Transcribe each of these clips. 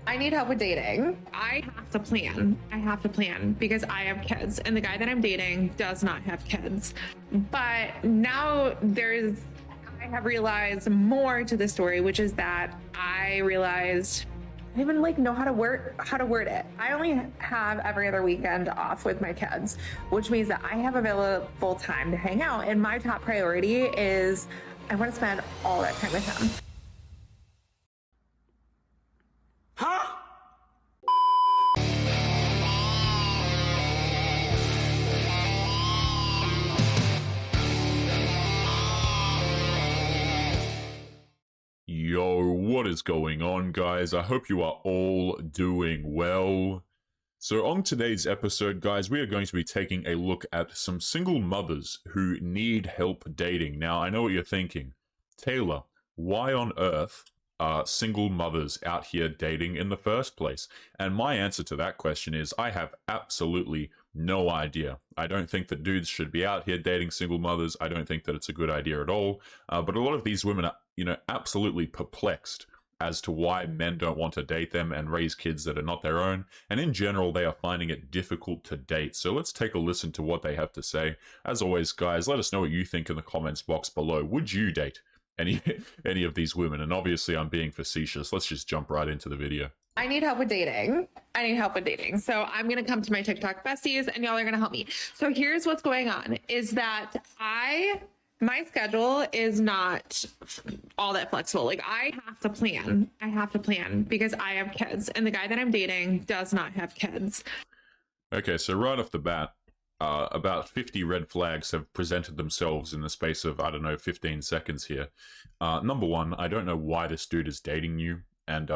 I need help with dating. I have to plan. I have to plan because I have kids and the guy that I'm dating does not have kids. But now I have realized more to the story, which is that I realized I don't even know how to word it. I only have every other weekend off with my kids, which means that I have available time to hang out. And my top priority is I want to spend all that time with him. Huh? Yo, what is going on, guys? I hope you are all doing well. So on today's episode, guys, we are going to be taking a look at some single mothers who need help dating. Now, I know what you're thinking. Taylor, why on earth are single mothers out here dating in the first place? And my answer to that question is I have absolutely no idea. I don't think that dudes should be out here dating single mothers. I don't think that it's a good idea at all. But a lot of these women are, absolutely perplexed as to why men don't want to date them and raise kids that are not their own. And in general, they are finding it difficult to date. So let's take a listen to what they have to say. As always, guys, let us know what you think in the comments box below. Would you date any of these women? And obviously I'm being facetious. Let's just jump right into the video. I need help with dating. So I'm going to come to my TikTok besties and y'all are going to help me. So here's what's going on is that my schedule is not all that flexible. Like I have to plan because I have kids and the guy that I'm dating does not have kids. Okay, so right off the bat, about 50 red flags have presented themselves in the space of, 15 seconds here. Number one, I don't know why this dude is dating you and,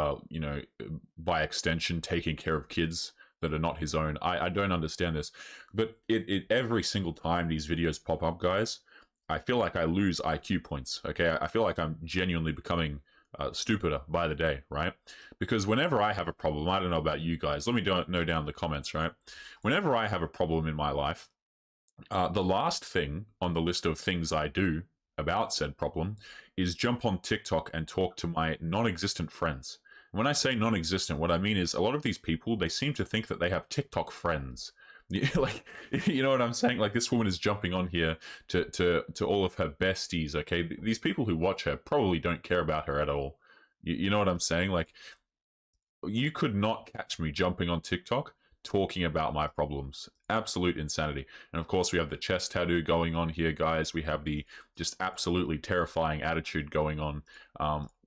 by extension, taking care of kids that are not his own. I don't understand this. But every single time these videos pop up, guys, I feel like I lose IQ points, okay? I feel like I'm genuinely becoming stupider by the day, right? Because whenever I have a problem, I don't know about you guys, let me know down in the comments, right? Whenever I have a problem in my life, the last thing on the list of things I do about said problem is jump on TikTok and talk to my non-existent friends. When I say non-existent, what I mean is a lot of these people, they seem to think that they have TikTok friends. Like, you know what I'm saying? Like, this woman is jumping on here to all of her besties, okay? These people who watch her probably don't care about her at all. You know what I'm saying? Like, you could not catch me jumping on TikTok talking about my problems. Absolute insanity. And of course, we have the chest tattoo going on here, guys. We have the just absolutely terrifying attitude going on.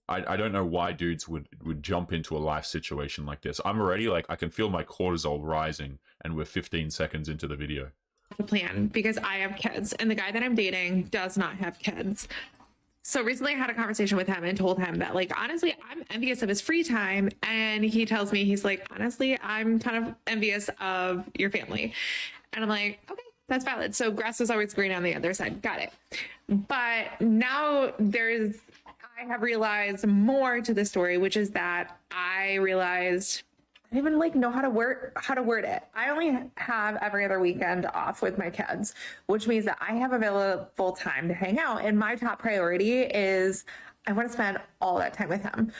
I don't know why dudes would jump into a life situation like this. I'm already I can feel my cortisol rising and we're 15 seconds into the video. To plan because I have kids and the guy that I'm dating does not have kids. So recently I had a conversation with him and told him that honestly, I'm envious of his free time. And he tells me, he's like, honestly, I'm kind of envious of your family. And I'm like, okay, that's valid. So grass is always green on the other side. Got it. But now I have realized more to the story, which is that I realized I don't even know how to word it. I only have every other weekend off with my kids, which means that I have available time to hang out. And my top priority is I want to spend all that time with him.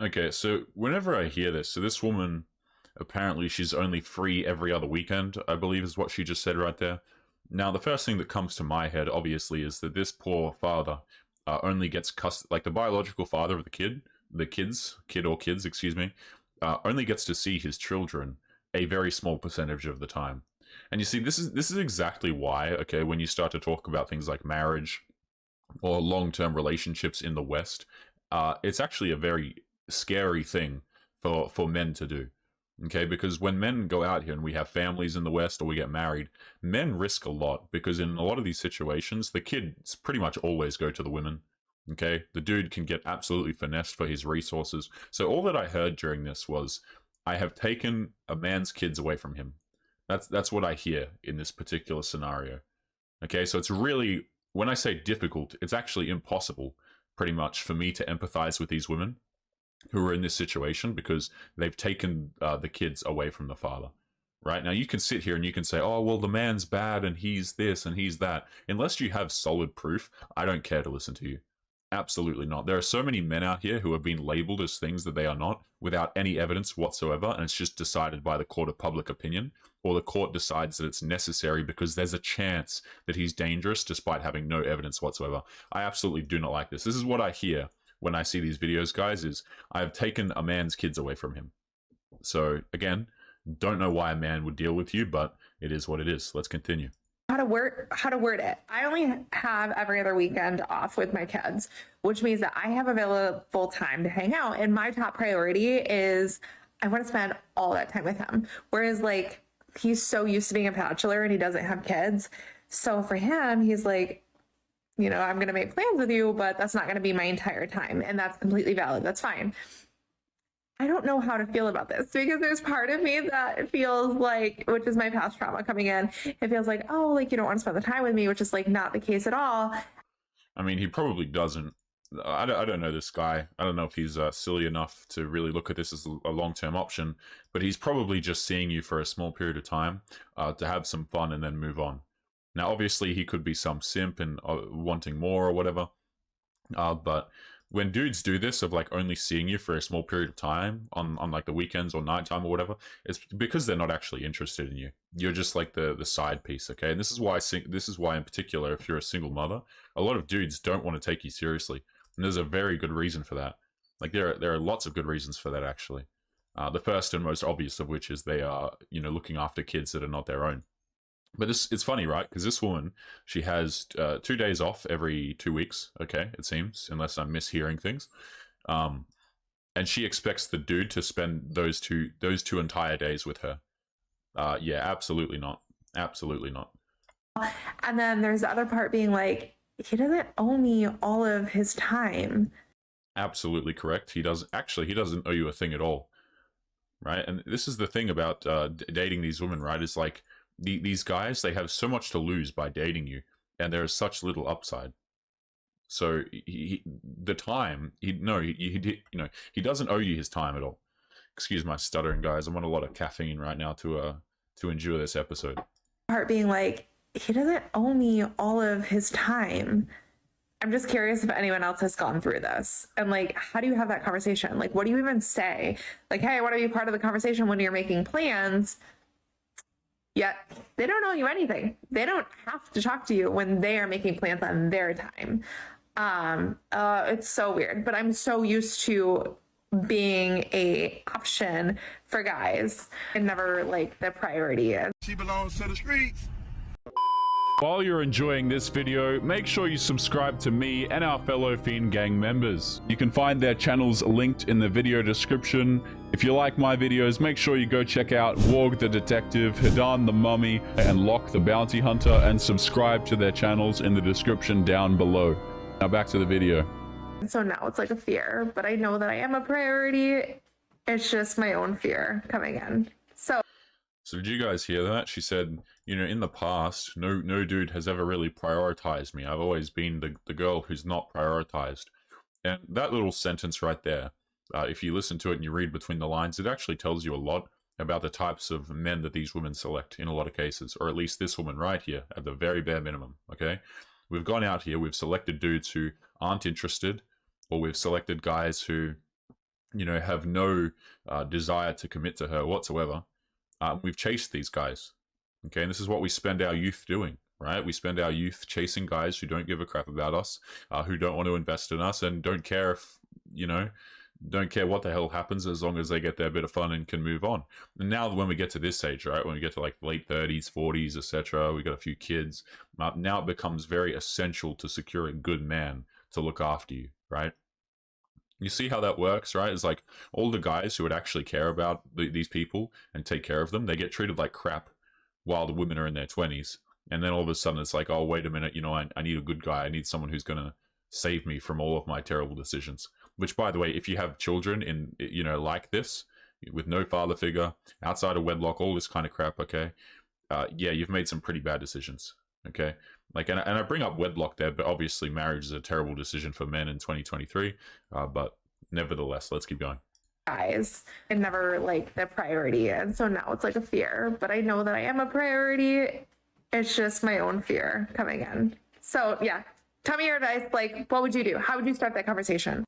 Okay, so whenever I hear this, so this woman, apparently she's only free every other weekend, I believe is what she just said right there. Now, the first thing that comes to my head, obviously, is that this poor father only gets the biological father of the kids, excuse me, only gets to see his children a very small percentage of the time. And you see, this is exactly why, okay, when you start to talk about things like marriage or long-term relationships in the West, it's actually a very scary thing for men to do. Okay, because when men go out here and we have families in the West or we get married, men risk a lot because in a lot of these situations, the kids pretty much always go to the women. Okay, the dude can get absolutely finessed for his resources. So all that I heard during this was, I have taken a man's kids away from him. That's what I hear in this particular scenario. Okay, so it's really, when I say difficult, it's actually impossible, pretty much, for me to empathize with these women who are in this situation because they've taken the kids away from the father. Right? Now, you can sit here and you can say, oh, well, the man's bad and he's this and he's that. Unless you have solid proof, I don't care to listen to you. Absolutely not. There are so many men out here who have been labeled as things that they are not without any evidence whatsoever, and it's just decided by the court of public opinion, or the court decides that it's necessary because there's a chance that he's dangerous despite having no evidence whatsoever. I absolutely do not like this. This is what I hear when I see these videos, guys, is I have taken a man's kids away from him. So again, don't know why a man would deal with you, but it is what it is. Let's continue. How to word it. I only have every other weekend off with my kids, which means that I have available time to hang out. And my top priority is I want to spend all that time with him. Whereas like he's so used to being a bachelor and he doesn't have kids. So for him, he's like, you know, I'm going to make plans with you, but that's not going to be my entire time. And that's completely valid. That's fine. I don't know how to feel about this because there's part of me that feels like, which is my past trauma coming in, it feels like, oh, like you don't want to spend the time with me, which is like not the case at all. I mean, he probably doesn't. I don't know this guy. I don't know if he's silly enough to really look at this as a long-term option, but he's probably just seeing you for a small period of time to have some fun and then move on. Now, obviously, he could be some simp and wanting more or whatever, but when dudes do this of like only seeing you for a small period of time on like the weekends or nighttime or whatever, it's because they're not actually interested in you. You're just like the side piece, okay? And this is why in particular, if you're a single mother, a lot of dudes don't want to take you seriously. And there's a very good reason for that. Like there are lots of good reasons for that actually. The first and most obvious of which is they are, you know, looking after kids that are not their own. But it's funny, right? Because this woman, she has 2 days off every 2 weeks, okay, it seems, unless I'm mishearing things. And she expects the dude to spend those two entire days with her. Yeah, absolutely not. Absolutely not. And then there's the other part being like, he doesn't owe me all of his time. Absolutely correct. He doesn't owe you a thing at all, right? And this is the thing about dating these women, right? Is like, these guys, they have so much to lose by dating you, and there is such little upside. So he doesn't owe you his time at all. Excuse my stuttering, guys. I'm on a lot of caffeine right now to endure this episode. Part being like, he doesn't owe me all of his time. I'm just curious if anyone else has gone through this. And like, how do you have that conversation? Like, what do you even say? Like, hey, I want to be part of the conversation when you're making plans. Yet they don't owe you anything. They don't have to talk to you when they are making plans on their time. It's so weird, but I'm so used to being a option for guys and never like the priority is. She belongs to the streets. While you're enjoying this video, make sure you subscribe to me and our fellow Fiend Gang members. You can find their channels linked in the video description. If you like my videos, make sure you go check out Warg the Detective, Hidan the Mummy, and Locke the Bounty Hunter, and subscribe to their channels in the description down below. Now back to the video. So now it's like a fear, but I know that I am a priority. It's just my own fear coming in. So did you guys hear that? She said, you know, in the past, no dude has ever really prioritized me. I've always been the girl who's not prioritized. And that little sentence right there, if you listen to it and you read between the lines, it actually tells you a lot about the types of men that these women select in a lot of cases, or at least this woman right here at the very bare minimum, okay? We've gone out here, we've selected dudes who aren't interested, or we've selected guys who, you know, have no desire to commit to her whatsoever. We've chased these guys, okay? And this is what we spend our youth doing, right? We spend our youth chasing guys who don't give a crap about us, who don't want to invest in us, and don't care if, you know, don't care what the hell happens as long as they get their bit of fun and can move on. And now when we get to this age, right, when we get to like late 30s, 40s, etc., we got a few kids, now it becomes very essential to secure a good man to look after you, right? You see how that works, right? It's like all the guys who would actually care about these people and take care of them, they get treated like crap while the women are in their 20s. And then all of a sudden it's like, oh, wait a minute, you know, I need a good guy. I need someone who's going to save me from all of my terrible decisions. Which, by the way, if you have children in, you know, like this, with no father figure, outside of wedlock, all this kind of crap, okay? Yeah, you've made some pretty bad decisions, okay? Like, and I bring up wedlock there, but obviously marriage is a terrible decision for men in 2023. But nevertheless, let's keep going. Guys, and never like the priority. And so now it's like a fear, but I know that I am a priority. It's just my own fear coming in. So yeah, Tell me your advice. Like, what would you do? How would you start that conversation?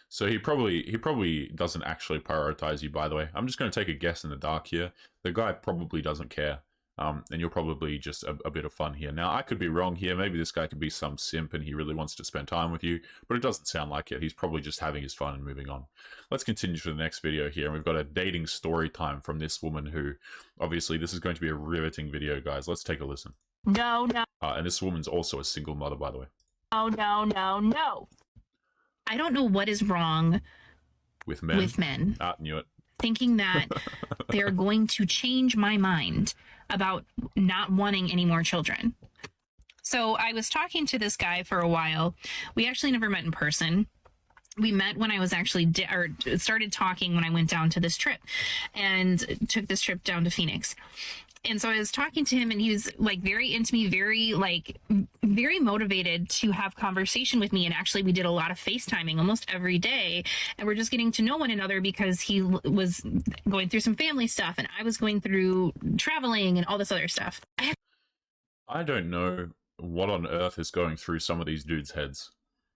So he probably doesn't actually prioritize you, by the way. I'm just going to take a guess in the dark here. The guy probably doesn't care. And you're probably just a bit of fun here. Now, I could be wrong here. Maybe this guy could be some simp and he really wants to spend time with you, but it doesn't sound like it. He's probably just having his fun and moving on. Let's continue to the next video here. And we've got a dating story time from this woman who, obviously, this is going to be a riveting video, guys. Let's take a listen. No. And this woman's also a single mother, by the way. No. I don't know what is wrong with men. Knew it. Thinking that they're going to change my mind about not wanting any more children. So I was talking to this guy for a while. We actually never met in person. We met when I was actually started talking when I went down to this trip and took this trip down to Phoenix. And so I was talking to him and he was like very into me, very motivated to have conversation with me. And actually we did a lot of FaceTiming almost every day. And we're just getting to know one another because he was going through some family stuff and I was going through traveling and all this other stuff. I don't know what on earth is going through some of these dudes' heads.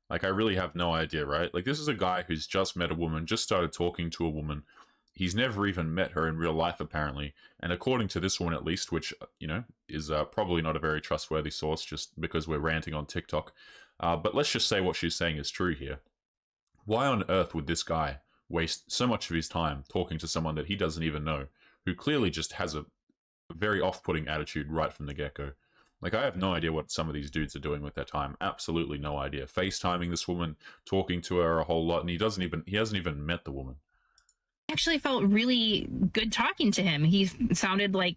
Like, I really have no idea, right? Like, this is a guy who's just met a woman, just started talking to a woman. He's never even met her in real life, apparently. And according to this woman, at least, which, you know, is probably not a very trustworthy source just because we're ranting on TikTok. But let's just say what she's saying is true here. Why on earth would this guy waste so much of his time talking to someone that he doesn't even know, who clearly just has a very off-putting attitude right from the get-go? Like, I have no idea what some of these dudes are doing with their time. Absolutely no idea. FaceTiming this woman, talking to her a whole lot, and he hasn't even met the woman. Actually felt really good talking to him. He sounded like,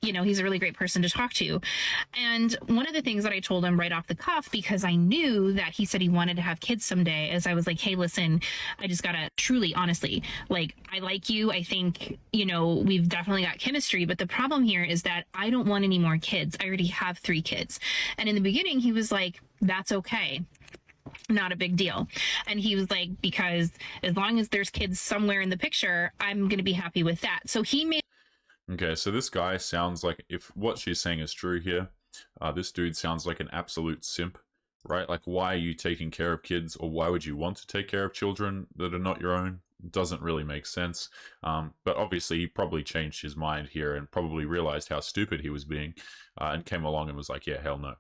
you know, he's a really great person to talk to. And one of the things that I told him right off the cuff, because I knew that he said he wanted to have kids someday, is I was like, hey, listen, I just gotta truly, honestly, like, I like you. I think, you know, we've definitely got chemistry, but the problem here is that I don't want any more kids. I already have 3 kids. And in the beginning, he was like, that's okay. Not a big deal. And he was like, because as long as there's kids somewhere in the picture, I'm going to be happy with that. So he made... Okay, so this guy sounds like, if what she's saying is true here, this dude sounds like an absolute simp, right? Like, why are you taking care of kids, or why would you want to take care of children that are not your own? Doesn't really make sense. But obviously he probably changed his mind here and probably realized how stupid he was being, and came along and was like, yeah, hell no.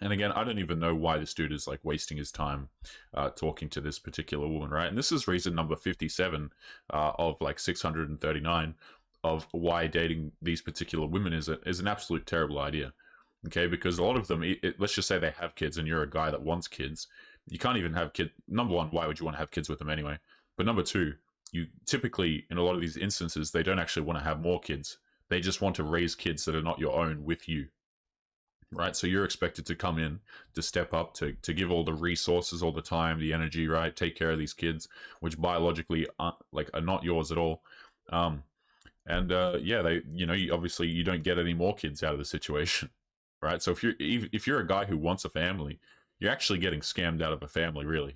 And again, I don't even know why this dude is like wasting his time talking to this particular woman, right? And this is reason number 57 of like 639 of why dating these particular women is an absolute terrible idea. Okay, because a lot of them, let's just say they have kids and you're a guy that wants kids. You can't even have kids. Number one, why would you want to have kids with them anyway? But number two, you typically, in a lot of these instances, they don't actually want to have more kids. They just want to raise kids that are not your own with you. Right, so you're expected to come in, to step up, to give all the resources, all the time, the energy, right? Take care of these kids, which biologically are not yours at all. Yeah, they, you know, obviously you don't get any more kids out of the situation, right? So if you're a guy who wants a family, you're actually getting scammed out of a family, really.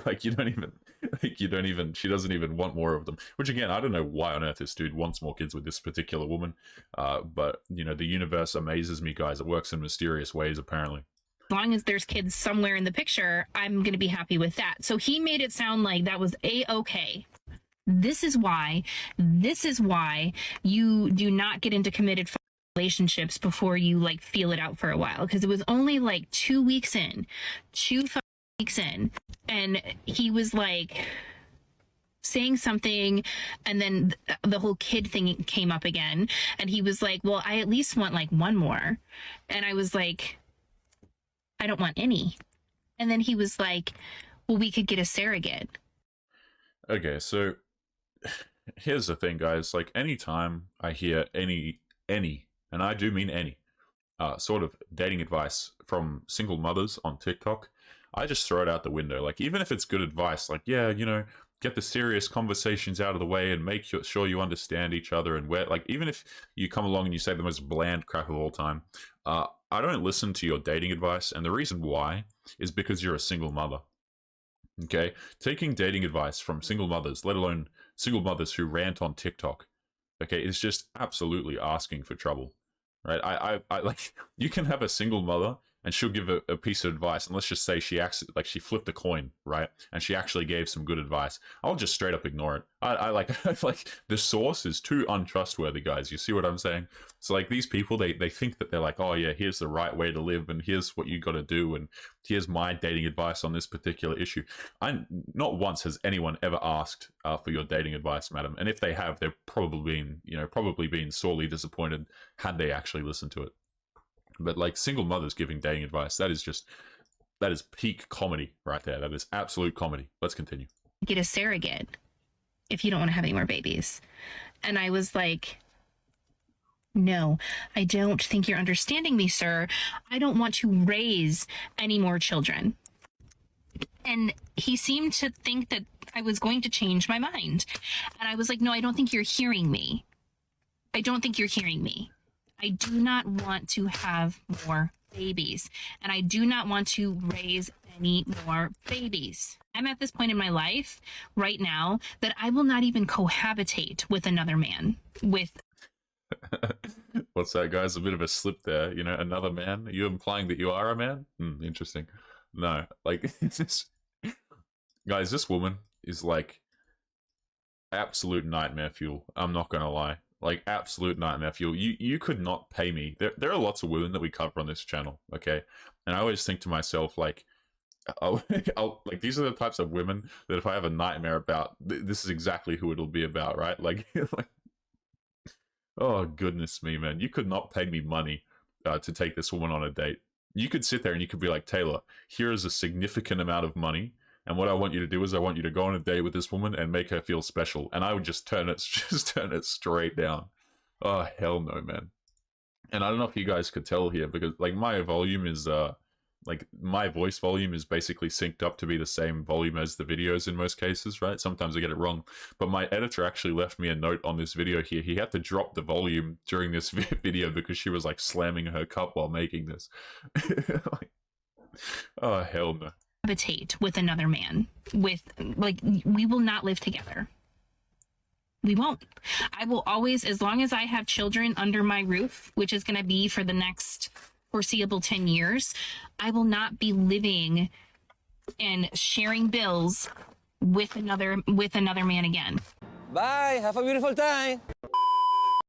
Like, she doesn't even want more of them. Which again, I don't know why on earth this dude wants more kids with this particular woman. But you know, the universe amazes me, guys. It works in mysterious ways, apparently. As long as there's kids somewhere in the picture, I'm going to be happy with that. So he made it sound like that was a-okay. This is why you do not get into committed relationships before you like feel it out for a while, because it was only like 2 weeks in, 2 weeks in, and he was like saying something, and then the whole kid thing came up again, and he was like, well, I at least want like 1 more. And I was like, I don't want any. And then he was like, well, we could get a surrogate. Okay, so here's the thing, guys. Like, anytime I hear any, and I do mean any, sort of dating advice from single mothers on TikTok, I just throw it out the window. Like, even if it's good advice, like, yeah, you know, get the serious conversations out of the way and make sure you understand each other, and where, like, even if you come along and you say the most bland crap of all time, I don't listen to your dating advice. And the reason why is because you're a single mother. Okay, taking dating advice from single mothers, let alone single mothers who rant on TikTok, okay, is just absolutely asking for trouble, right? I like, you can have a single mother and she'll give a piece of advice, and let's just say she she flipped a coin, right? And she actually gave some good advice. I'll just straight up ignore it. I like like the source is too untrustworthy, guys. You see what I'm saying? So like these people, they think that they're like, oh yeah, here's the right way to live, and here's what you got to do, and here's my dating advice on this particular issue. I not once has anyone ever asked for your dating advice, madam, and if they have, they've probably been sorely disappointed had they actually listened to it. But like single mothers giving dating advice, that is peak comedy right there. That is absolute comedy. Let's continue. Get a surrogate if you don't want to have any more babies. And I was like, no, I don't think you're understanding me, sir. I don't want to raise any more children. And he seemed to think that I was going to change my mind. And I was like, no, I don't think you're hearing me. I don't think you're hearing me. I do not want to have more babies, and I do not want to raise any more babies. I'm at this point in my life right now that I will not even cohabitate with another man. What's that, guys? A bit of a slip there. You know, another man? Are you implying that you are a man? Interesting. No, like, it's just... Guys, this woman is like absolute nightmare fuel. I'm not going to lie. Like absolute nightmare fuel. You could not pay me. There are lots of women that we cover on this channel, okay? And I always think to myself, like, like these are the types of women that if I have a nightmare about, this is exactly who it'll be about, right? Like, oh goodness me, man! You could not pay me money to take this woman on a date. You could sit there and you could be like, Taylor, here is a significant amount of money. And what I want you to do is I want you to go on a date with this woman and make her feel special. And I would just turn it straight down. Oh, hell no, man. And I don't know if you guys could tell here because like my volume is, like my voice volume is basically synced up to be the same volume as the videos in most cases, right? Sometimes I get it wrong. But my editor actually left me a note on this video here. He had to drop the volume during this video because she was like slamming her cup while making this. Like, oh, hell no. Cohabitate with another man. We will not live together. We won't. I will always, as long as I have children under my roof, which is going to be for the next foreseeable 10 years, I will not be living and sharing bills with another man again. Bye. Have a beautiful time.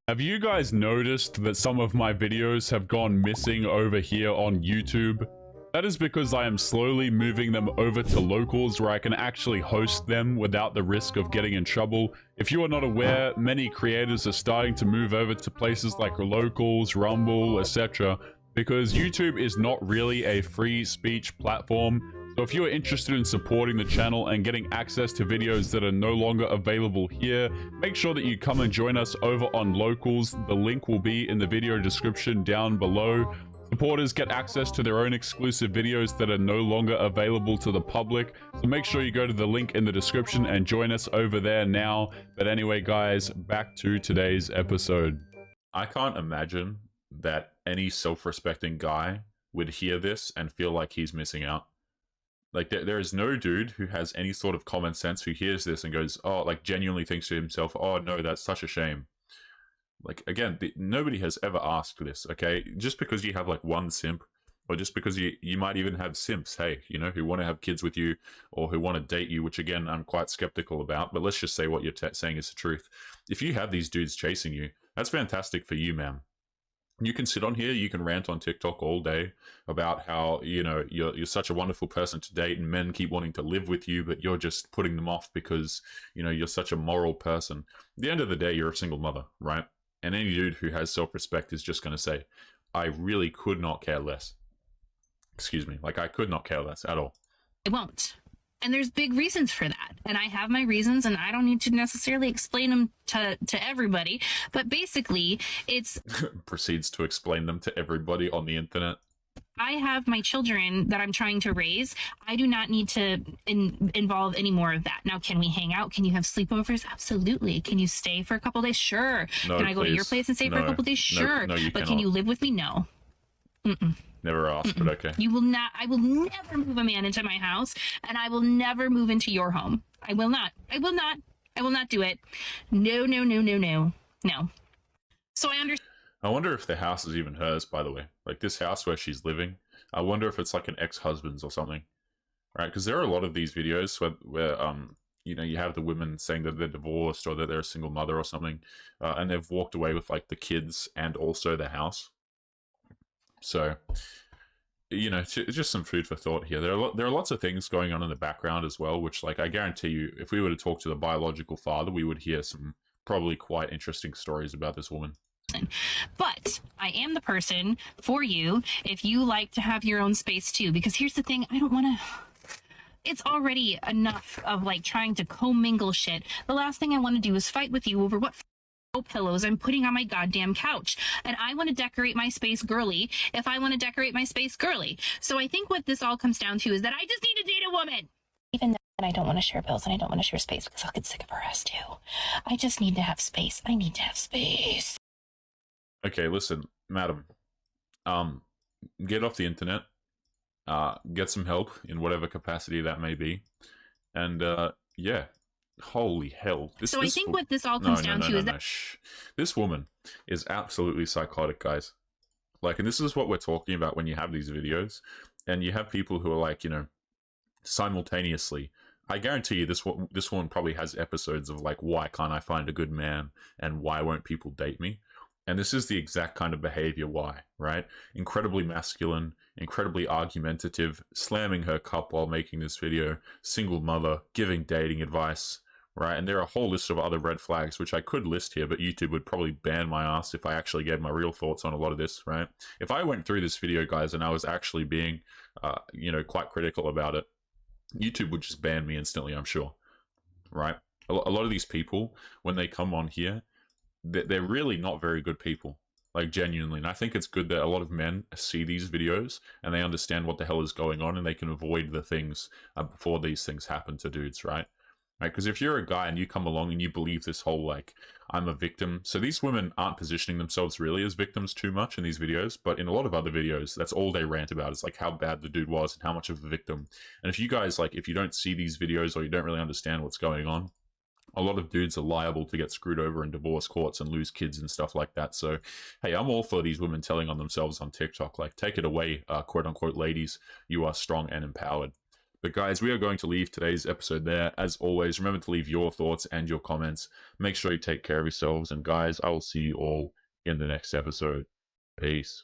Have you guys noticed that some of my videos have gone missing over here on YouTube? That is because I am slowly moving them over to locals where I can actually host them without the risk of getting in trouble. If you are not aware, many creators are starting to move over to places like locals, Rumble, etc. because YouTube is not really a free speech platform. So if you are interested in supporting the channel and getting access to videos that are no longer available here, make sure that you come and join us over on locals. The link will be in the video description down below. Supporters get access to their own exclusive videos that are no longer available to the public, so make sure you go to the link in the description and join us over there now. But anyway, guys, back to today's episode. I can't imagine that any self-respecting guy would hear this and feel like he's missing out. Like, there is no dude who has any sort of common sense who hears this and goes, oh, like, genuinely thinks to himself, oh, no, that's such a shame. Like, again, nobody has ever asked this, okay? Just because you have, like, one simp, or just because you might even have simps, hey, you know, who want to have kids with you, or who want to date you, which, again, I'm quite skeptical about, but let's just say what you're saying is the truth. If you have these dudes chasing you, that's fantastic for you, man. You can sit on here, you can rant on TikTok all day about how, you know, you're such a wonderful person to date and men keep wanting to live with you, but you're just putting them off because, you know, you're such a moral person. At the end of the day, you're a single mother, right? And any dude who has self-respect is just going to say, I really could not care less. Excuse me. Like, I could not care less at all. I won't. And there's big reasons for that. And I have my reasons, and I don't need to necessarily explain them to everybody. But basically, it's... Proceeds to explain them to everybody on the internet. I have my children that I'm trying to raise. I do not need to involve any more of that. Now, can we hang out? Can you have sleepovers? Absolutely. Can you stay for a couple days? Sure. No, can I go to your please. place and stay for a couple days? Sure. No, you but cannot. can you live with me? No. Never asked, but okay. You will not. I will never move a man into my house, and I will never move into your home. I will not. I will not. I will not do it. No, no, no, no, no. No. So I understand. I wonder if the house is even hers, by the way. Like, this house where she's living, I wonder if it's like an ex-husband's or something, right? Because there are a lot of these videos where you know, you have the women saying that they're divorced or that they're a single mother or something, and they've walked away with like the kids and also the house. So, you know, just some food for thought here. There are lots of things going on in the background as well, which, like, I guarantee you, if we were to talk to the biological father, we would hear some probably quite interesting stories about this woman. But I am the person for you if you like to have your own space too. Because here's the thing, I don't want to. It's already enough of like trying to commingle shit. The last thing I want to do is fight with you over what pillows I'm putting on my goddamn couch. And I want to decorate my space girly if I want to decorate my space girly. So I think what this all comes down to is that I just need to date a woman. Even though I don't want to share bills and I don't want to share space because I'll get sick of her ass too. I just need to have space. I need to have space. Okay, listen, madam. Get off the internet. Get some help in whatever capacity that may be. And yeah. Holy hell. I think what this all comes down to is that this woman is absolutely psychotic, guys. Like, and this is what we're talking about when you have these videos and you have people who are like, you know, simultaneously, I guarantee you this woman probably has episodes of like, why can't I find a good man and why won't people date me? And this is the exact kind of behavior why, right? Incredibly masculine, incredibly argumentative, slamming her cup while making this video, single mother, giving dating advice, right? And there are a whole list of other red flags, which I could list here, but YouTube would probably ban my ass if I actually gave my real thoughts on a lot of this, right? If I went through this video, guys, and I was actually being, you know, quite critical about it, YouTube would just ban me instantly, I'm sure, right? A lot of these people, when they come on here, they're really not very good people, like, genuinely. And I think it's good that a lot of men see these videos and they understand what the hell is going on and they can avoid the things before these things happen to dudes, right? Because if you're a guy and you come along and you believe this whole, like, I'm a victim. So these women aren't positioning themselves really as victims too much in these videos, but in a lot of other videos, that's all they rant about is like how bad the dude was and how much of a victim. And if you guys, like, if you don't see these videos or you don't really understand what's going on, a lot of dudes are liable to get screwed over in divorce courts and lose kids and stuff like that. So, hey, I'm all for these women telling on themselves on TikTok. Like, take it away, quote unquote, ladies. You are strong and empowered. But guys, we are going to leave today's episode there. As always, remember to leave your thoughts and your comments. Make sure you take care of yourselves. And guys, I will see you all in the next episode. Peace.